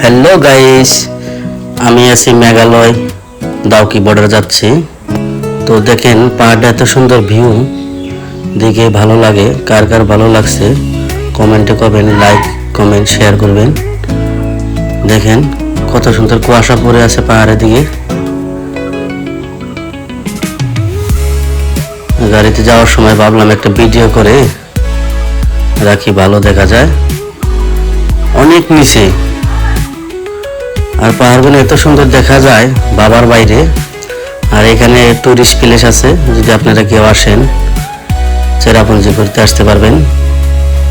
Hello guys, আমি আছি Meghalaya Dawki border যাচ্ছি। তো দেখেন পাহাড়টা এত সুন্দর ভিউ, দেখে ভালো লাগে। কার কার ভালো লাগছে কমেন্টে করবেন, লাইক কমেন্ট শেয়ার করবেন। দেখেন কত সুন্দর কুয়াশা পড়ে আছে পাহাড়ের দিকে। গাড়িতে যাওয়ার সময় ভাবলাম একটা ভিডিও করে রাখি, ভালো দেখা যায়। অনেক নিচে, আর পাহাড়গুলো এত সুন্দর দেখা যায় বাবার বাইরে। আর এখানে টুরিস্ট প্লেস আছে, যদি আপনারা কেউ আসেন চেরাপুঞ্জি ঘুরতে আসতে পারবেন।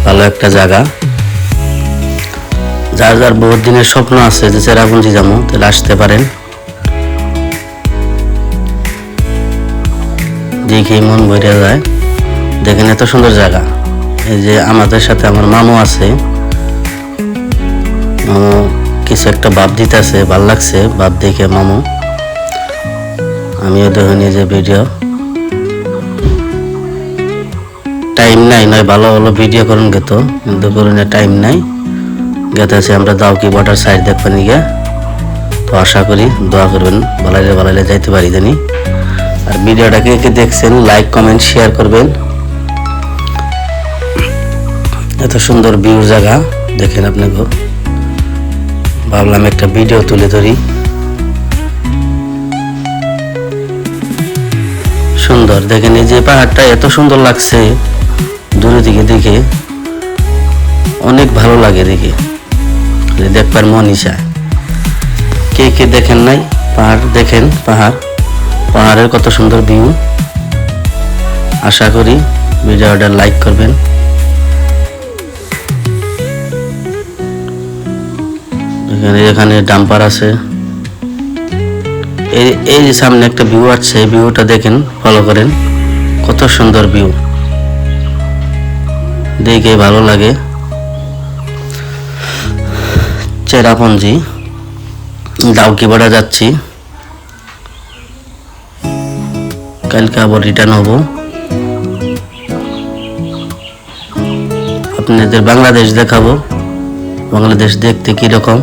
ভালো একটা জায়গা, যার যার বহুত দিনের স্বপ্ন আছে যে চেরাপুঞ্জি যাবো, তাহলে আসতে পারেন। দেখে মন ভরে যায়। দেখেন এত সুন্দর জায়গা। এই যে আমাদের সাথে আমার মামু আছে, মামু কিছু একটা ভাব দিতেছে, ভাল লাগছে ভাব দেখে মামু। আমিও দেখে নিয়ে যে ভিডিও, টাইম নাই নয় ভালো ভালো ভিডিও করুন গেত, কিন্তু করুন টাইম নাই। গেতে আছি আমরা দাউকি বর্ডার সাইড দেখবেন গিয়া। তো আশা করি দোয়া করবেন, ভালাইলে যাইতে পারি জানি। আর ভিডিওটাকে কে দেখছেন লাইক কমেন্ট শেয়ার করবেন। এত সুন্দর ভিউর জায়গা দেখেন আপনাকে, ভাবলাম একটা ভিডিও তুলে ধরি। সুন্দর দেখেন, এই যে পাহাড়টা এত সুন্দর লাগছে দূরে দিকে দেখে, অনেক ভালো লাগে দেখে, দেখবার মনই চায়। কে কে দেখেন নাই পাহাড়, দেখেন পাহাড়ের কত সুন্দর ভিউ। আশা করি ভিডিওটা লাইক করবেন। এখানে ডাম্পার আছে। এই যে সামনে একটা ভিউ আছে, ভিউটা দেখেন, ফলো করেন, কত সুন্দর ভিউ, দেখে ভালো লাগে। চেরাপুঞ্জি দাউকি বর্ডার যাচ্ছি, কালকে আবার রিটার্ন হব। আপনাদের বাংলাদেশ দেখাবো, বাংলাদেশ দেখতে কিরকম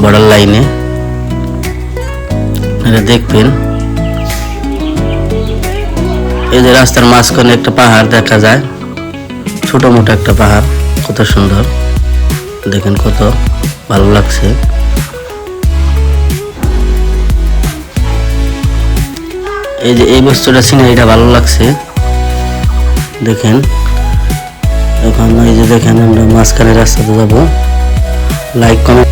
বর্ডার লাইনে দেখবেন। এই যে রাস্তার মাঝখানে একটা পাহাড় দেখা যায়, ছোট মোটো একটা পাহাড়, কত সুন্দর দেখেন, কত ভালো লাগছে। এই যে এই বস্তুটা সিনারিটা ভালো লাগছে দেখেন। এখন এই যে দেখেন আমরা মাঝখানে রাস্তাতে যাবো। Like comment